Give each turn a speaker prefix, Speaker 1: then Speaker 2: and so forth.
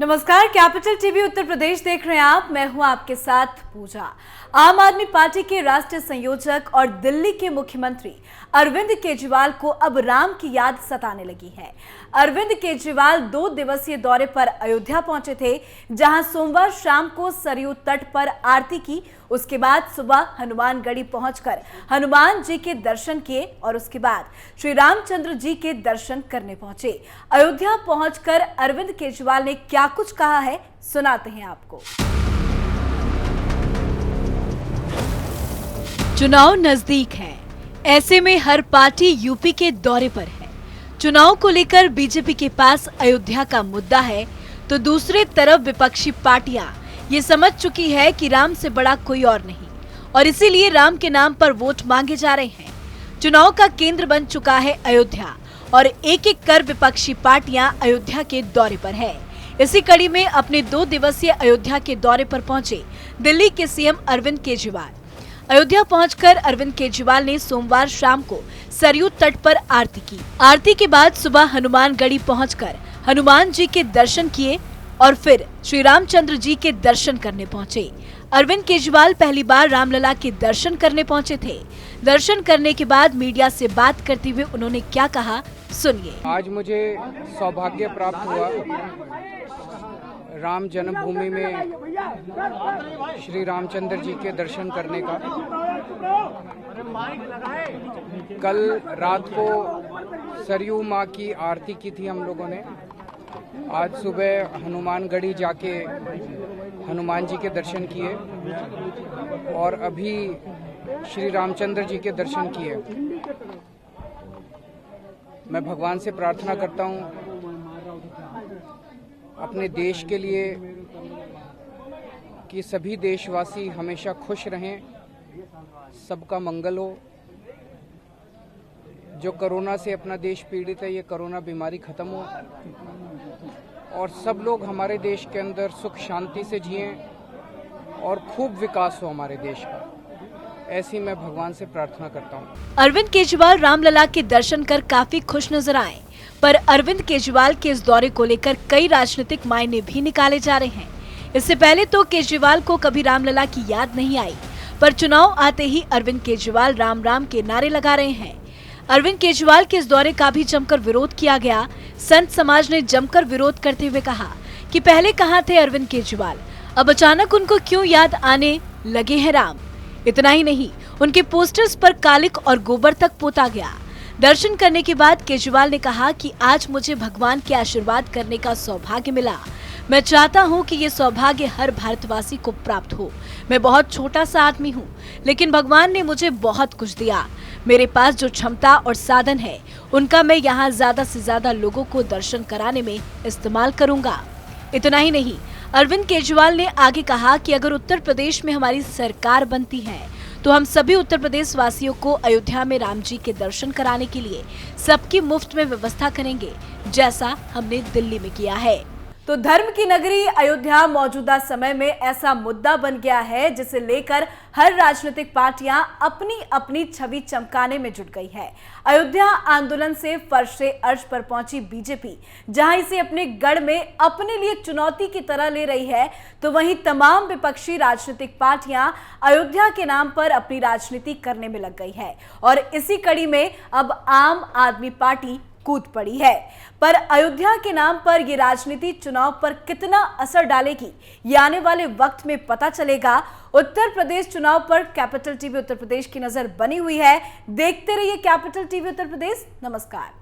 Speaker 1: नमस्कार, capital TV Uttar Pradesh देख रहे हैं आप। मैं हूं आपके साथ पूजा। आम आदमी पार्टी के राष्ट्रीय संयोजक और दिल्ली के मुख्यमंत्री अरविंद केजरीवाल को अब राम की याद सताने लगी है। अरविंद केजरीवाल 2 दिवसीय दौरे पर अयोध्या पहुंचे थे, जहां सोमवार शाम को सरयू तट पर आरती की। उसके बाद सुबह हनुमानगढ़ी पहुंचकर हनुमान जी के दर्शन किए और उसके बाद श्री रामचंद्र जी के दर्शन करने पहुंचे। अयोध्या पहुंचकर अरविंद केजरीवाल ने क्या कुछ कहा है, सुनाते हैं आपको।
Speaker 2: चुनाव नजदीक है, ऐसे में हर पार्टी यूपी के दौरे पर है। चुनाव को लेकर बीजेपी के पास अयोध्या का मुद्दा है, तो दूसरे तरफ विपक्षी पार्टियां ये समझ चुकी है कि राम से बड़ा कोई और नहीं, और इसीलिए राम के नाम पर वोट मांगे जा रहे हैं। चुनाव का केंद्र बन चुका है अयोध्या, और एक एक कर विपक्षी पार्टियां अयोध्या के दौरे पर है। इसी कड़ी में अपने 2 दिवसीय अयोध्या के दौरे पर पहुंचे दिल्ली के सीएम अरविंद केजरीवाल। अयोध्या पहुंचकर अरविंद केजरीवाल ने सोमवार शाम को सरयू तट पर आरती की। आरती के बाद सुबह हनुमानगढ़ी पहुंचकर हनुमान जी के दर्शन किए और फिर श्री रामचंद्र जी के दर्शन करने पहुंचे। अरविंद केजरीवाल पहली बार रामलला के दर्शन करने पहुंचे थे। दर्शन करने के बाद मीडिया से बात करते हुए उन्होंने क्या कहा, सुनिए।
Speaker 3: आज मुझे सौभाग्य प्राप्त हुआ राम जन्मभूमि में श्री रामचंद्र जी के दर्शन करने का। कल रात को सरयू माँ की आरती की थी हम लोगों ने। आज सुबह हनुमानगढ़ी जाके हनुमान जी के दर्शन किए और अभी श्री रामचंद्र जी के दर्शन किए। मैं भगवान से प्रार्थना करता हूँ अपने देश के लिए कि सभी देशवासी हमेशा खुश रहें, सबका मंगल हो। जो कोरोना से अपना देश पीड़ित है, ये कोरोना बीमारी खत्म हो और सब लोग हमारे देश के अंदर सुख शांति से जिएं और खूब विकास हो हमारे देश का। ऐसी मैं भगवान से प्रार्थना करता हूँ।
Speaker 2: अरविंद केजरीवाल रामलला के दर्शन कर काफी खुश नजर आए, पर अरविंद केजरीवाल के इस दौरे को लेकर कई राजनीतिक मायने भी निकाले जा रहे हैं। इससे पहले तो केजरीवाल को कभी रामलला की याद नहीं आई, पर चुनाव आते ही अरविंद केजरीवाल राम राम के नारे लगा रहे हैं। अरविंद केजरीवाल के इस दौरे का भी जमकर विरोध किया गया। संत समाज ने जमकर विरोध करते हुए कहा कि पहले कहाँ थे अरविंद केजरीवाल, अब अचानक उनको क्यों याद आने लगे हैं राम। इतना ही नहीं, उनके पोस्टर्स पर कालिक और गोबर तक पोता गया। दर्शन करने के बाद केजरीवाल ने कहा कि आज मुझे भगवान के आशीर्वाद करने का सौभाग्य मिला। मैं चाहता हूं कि ये सौभाग्य हर भारतवासी को प्राप्त हो। मैं बहुत छोटा सा आदमी हूं, लेकिन भगवान ने मुझे बहुत कुछ दिया। मेरे पास जो क्षमता और साधन है, उनका मैं यहाँ ज्यादा से ज्यादा लोगों को दर्शन कराने में इस्तेमाल करूंगा। इतना ही नहीं, अरविंद केजरीवाल ने आगे कहा कि अगर उत्तर प्रदेश में हमारी सरकार बनती है, तो हम सभी उत्तर प्रदेश वासियों को अयोध्या में राम जी के दर्शन कराने के लिए सबकी मुफ्त में व्यवस्था करेंगे, जैसा हमने दिल्ली में किया है।
Speaker 1: तो धर्म की नगरी अयोध्या मौजूदा समय में ऐसा मुद्दा बन गया है जिसे लेकर हर राजनीतिक पार्टियां अपनी अपनी छवि चमकाने में जुट गई है। अयोध्या आंदोलन से फर्श से अर्श पर पहुंची बीजेपी जहां इसे अपने गढ़ में अपने लिए चुनौती की तरह ले रही है, तो वहीं तमाम विपक्षी राजनीतिक पार्टियां अयोध्या के नाम पर अपनी राजनीति करने में लग गई है। और इसी कड़ी में अब आम आदमी पार्टी कूद पड़ी है। पर अयोध्या के नाम पर ये राजनीति चुनाव पर कितना असर डालेगी, ये आने वाले वक्त में पता चलेगा। उत्तर प्रदेश चुनाव पर कैपिटल टीवी उत्तर प्रदेश की नजर बनी हुई है। देखते रहिए कैपिटल टीवी उत्तर प्रदेश। नमस्कार।